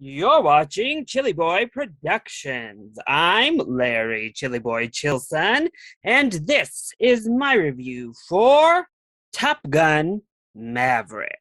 You're watching Chili Boy Productions. I'm Larry Chili Boy Chilson, and this is my review for Top Gun Maverick.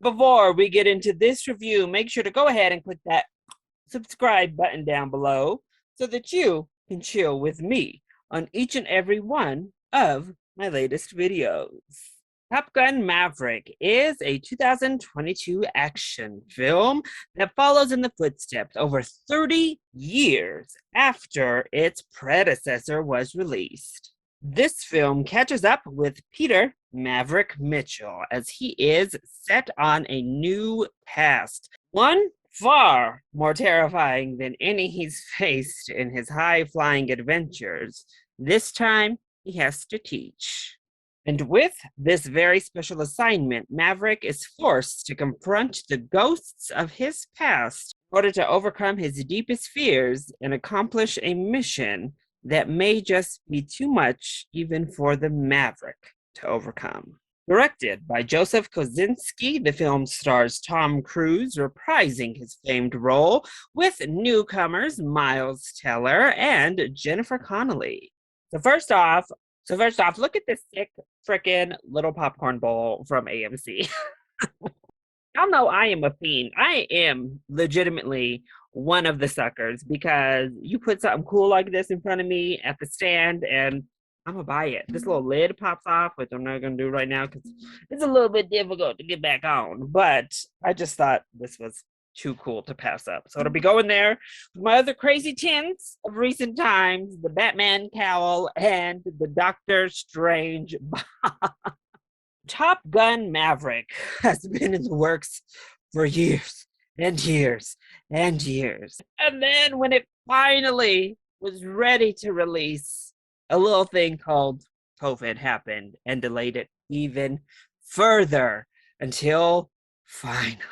Before we get into this review, make sure to go ahead and click that subscribe button down below so that you can chill with me on each and every one of my latest videos. Top Gun Maverick is a 2022 action film that follows in the footsteps over 30 years after its predecessor was released. This film catches up with Peter Maverick Mitchell as he is set on a new past, one far more terrifying than any he's faced in his high-flying adventures. This time, he has to teach. And with this very special assignment, Maverick is forced to confront the ghosts of his past in order to overcome his deepest fears and accomplish a mission that may just be too much even for the Maverick to overcome. Directed by Joseph Kosinski, the film stars Tom Cruise reprising his famed role with newcomers Miles Teller and Jennifer Connelly. So first off, look at this sick freaking little popcorn bowl from AMC. Y'all know I am a fiend. I am legitimately one of the suckers because you put something cool like this in front of me at the stand and I'm gonna buy it. This little lid pops off, which I'm not gonna do right now because it's a little bit difficult to get back on. But I just thought this was too cool to pass up. So it'll be going there with my other crazy tins of recent times, the Batman cowl and the Doctor Strange. Top Gun Maverick has been in the works for years and years and years. And then when it finally was ready to release, a little thing called COVID happened and delayed it even further until finally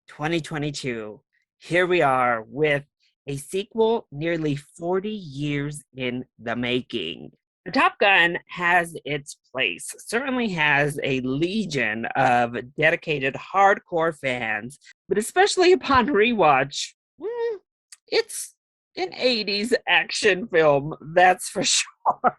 2022, here we are with a sequel nearly 40 years in the making. The Top Gun has its place, certainly has a legion of dedicated hardcore fans, but especially upon rewatch, it's an 80s action film, that's for sure.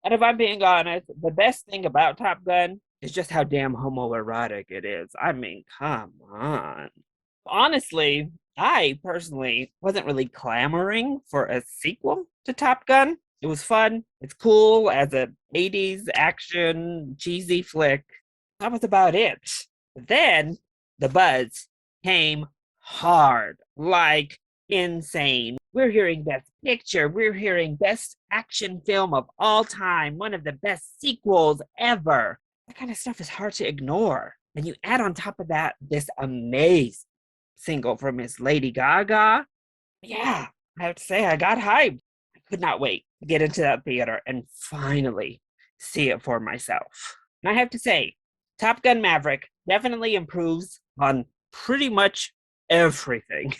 And if I'm being honest, the best thing about Top Gun is just how damn homoerotic it is. I mean, come on. Honestly, I personally wasn't really clamoring for a sequel to Top Gun. It was fun. It's cool as an 80s action cheesy flick. That was about it. But then the buzz came hard, like insane. We're hearing Best Picture. We're hearing Best Action Film of all time. One of the best sequels ever. That kind of stuff is hard to ignore. And you add on top of that this amazing single from Miss Lady Gaga. Yeah, I have to say I got hyped. I could not wait to get into that theater and finally see it for myself. And I have to say, Top Gun Maverick definitely improves on pretty much everything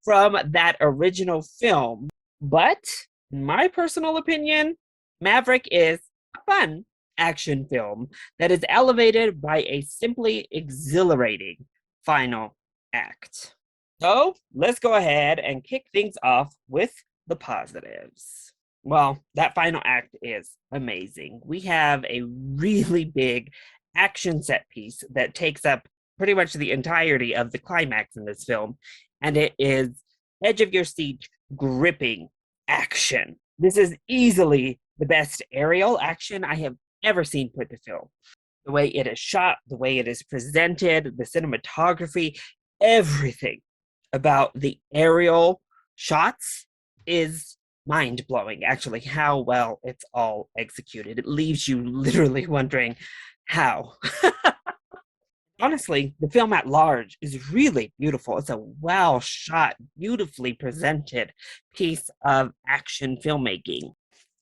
from that original film. But in my personal opinion, Maverick is a fun action film that is elevated by a simply exhilarating final act. So let's go ahead and kick things off with the positives. Well, that final act is amazing. We have a really big action set piece that takes up pretty much the entirety of the climax in this film, and it is edge of your seat, gripping action. This is easily the best aerial action I have ever seen put to film. The way it is shot, the way it is presented, the cinematography, everything about the aerial shots is mind-blowing, actually, how well it's all executed. It leaves you literally wondering how. Honestly, the film at large is really beautiful. It's a well-shot, beautifully presented piece of action filmmaking.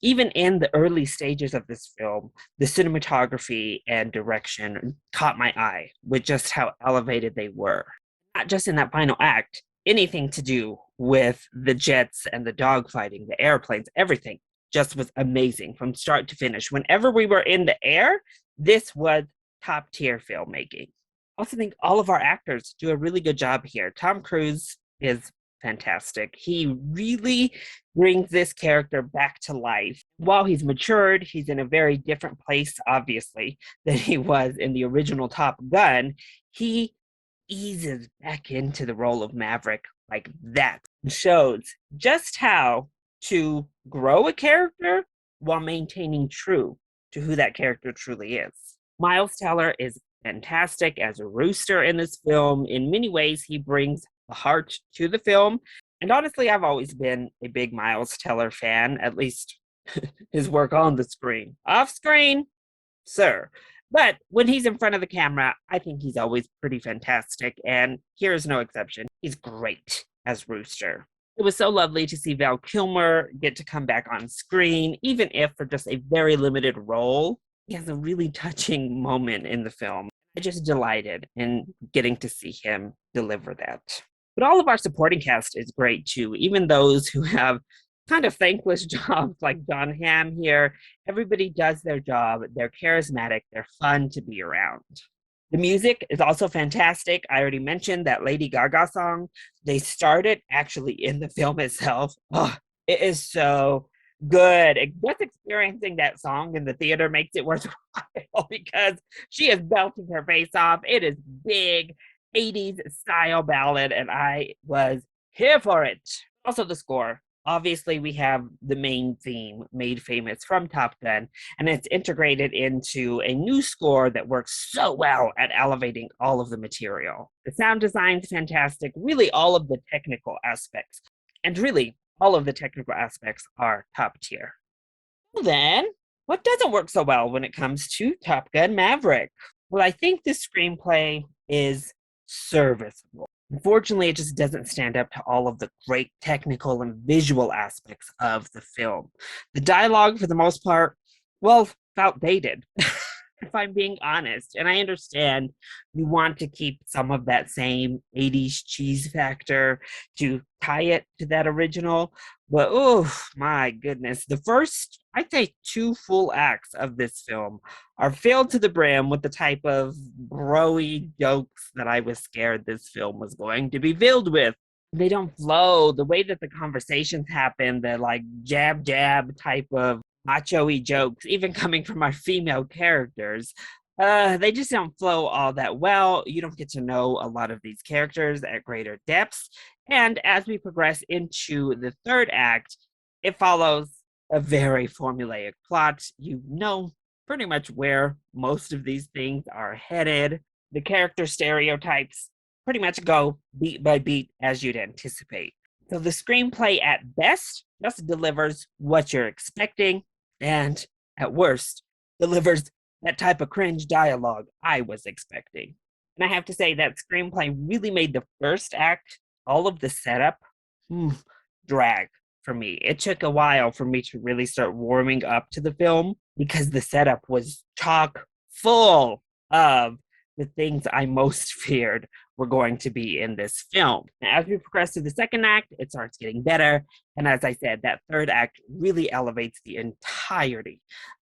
Even in the early stages of this film, the cinematography and direction caught my eye with just how elevated they were. Not just in that final act, anything to do with the jets and the dogfighting, the airplanes, everything just was amazing from start to finish. Whenever we were in the air, this was top tier filmmaking. Also think all of our actors do a really good job here. Tom Cruise is fantastic. He really brings this character back to life. While he's matured, he's in a very different place, obviously, than he was in the original Top Gun. He eases back into the role of Maverick like that. Shows just how to grow a character while maintaining true to who that character truly is. Miles Teller is fantastic as a rooster in this film. In many ways, he brings the heart to the film. And honestly, I've always been a big Miles Teller fan, at least his work on the screen. Off screen, sir. But when he's in front of the camera, I think he's always pretty fantastic. And here is no exception. He's great as Rooster. It was so lovely to see Val Kilmer get to come back on screen, even if for just a very limited role. He has a really touching moment in the film. I just delighted in getting to see him deliver that. But all of our supporting cast is great too, even those who have kind of thankless jobs like Jon Hamm here. Everybody does their job. They're charismatic. They're fun to be around. The music is also fantastic. I already mentioned that Lady Gaga song. They started actually in the film itself. Oh, it is so good. Just experiencing that song in the theater makes it worthwhile because she is belting her face off. It is big 80s style ballad, and I was here for it. Also, the score. Obviously, we have the main theme made famous from Top Gun, and it's integrated into a new score that works so well at elevating all of the material. The sound design is fantastic, really, all of the technical aspects. And really, all of the technical aspects are top tier. Well, then, what doesn't work so well when it comes to Top Gun Maverick? Well, I think the screenplay is serviceable. Unfortunately, it just doesn't stand up to all of the great technical and visual aspects of the film. The dialogue, for the most part, well, felt dated, if I'm being honest. And I understand you want to keep some of that same 80s cheese factor to tie it to that original. But oh my goodness, the first, I'd say, two full acts of this film are filled to the brim with the type of broy jokes that I was scared this film was going to be filled with. They don't flow. The way that the conversations happen, the like jab jab type of macho-y jokes, even coming from our female characters, they just don't flow all that well. You don't get to know a lot of these characters at greater depths. And as we progress into the third act, it follows a very formulaic plot. You know pretty much where most of these things are headed. The character stereotypes pretty much go beat by beat as you'd anticipate. So the screenplay at best just delivers what you're expecting, and at worst, delivers that type of cringe dialogue I was expecting. And I have to say that screenplay really made the first act, all of the setup, drag for me. It took a while for me to really start warming up to the film because the setup was chock full of the things I most feared were going to be in this film. As we progress to the second act, it starts getting better. And as I said, that third act really elevates the entirety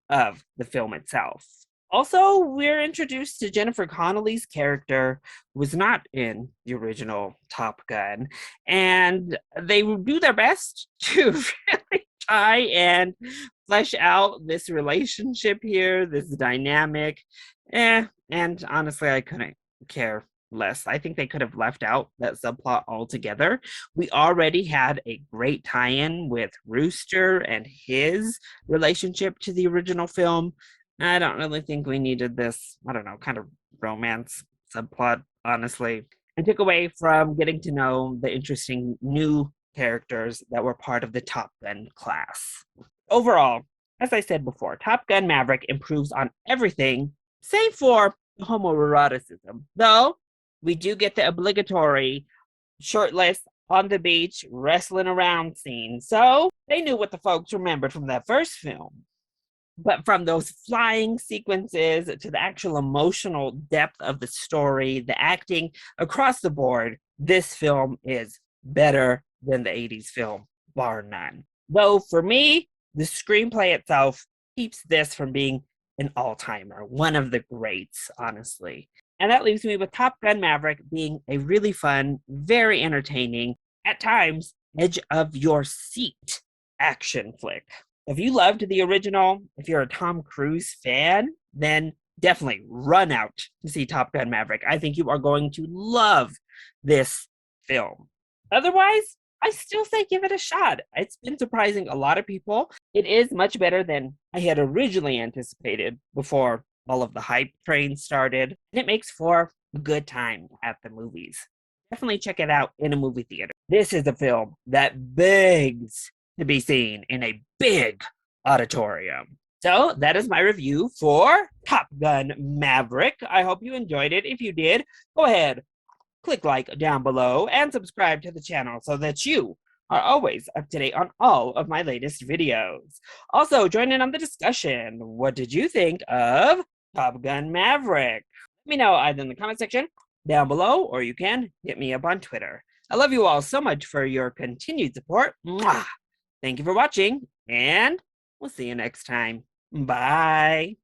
of the film itself. Also, we're introduced to Jennifer Connelly's character, who was not in the original Top Gun. And they do their best to really try and flesh out this relationship here, this dynamic. And honestly, I couldn't care less. I think they could have left out that subplot altogether. We already had a great tie-in with Rooster and his relationship to the original film. I don't really think we needed this, I don't know, kind of romance subplot, honestly. It took away from getting to know the interesting new characters that were part of the Top Gun class. Overall, as I said before, Top Gun Maverick improves on everything save for homoeroticism. Though we do get the obligatory shirtless on the beach wrestling around scene. So they knew what the folks remembered from that first film. But from those flying sequences to the actual emotional depth of the story, the acting across the board, this film is better than the 80s film, bar none. Though for me, the screenplay itself keeps this from being an all-timer, one of the greats, honestly. And that leaves me with Top Gun Maverick being a really fun, very entertaining, at times, edge of your seat action flick. If you loved the original, if you're a Tom Cruise fan, then definitely run out to see Top Gun Maverick. I think you are going to love this film. Otherwise, I still say give it a shot. It's been surprising a lot of people. It is much better than I had originally anticipated before all of the hype train started. And it makes for a good time at the movies. Definitely check it out in a movie theater. This is a film that begs to be seen in a big auditorium. So that is my review for Top Gun Maverick. I hope you enjoyed it. If you did, go ahead, click like down below and subscribe to the channel so that you are always up to date on all of my latest videos. Also, join in on the discussion. What did you think of Top Gun Maverick? Let me know either in the comment section down below or you can hit me up on Twitter. I love you all so much for your continued support. Mwah! Thank you for watching, and we'll see you next time. Bye.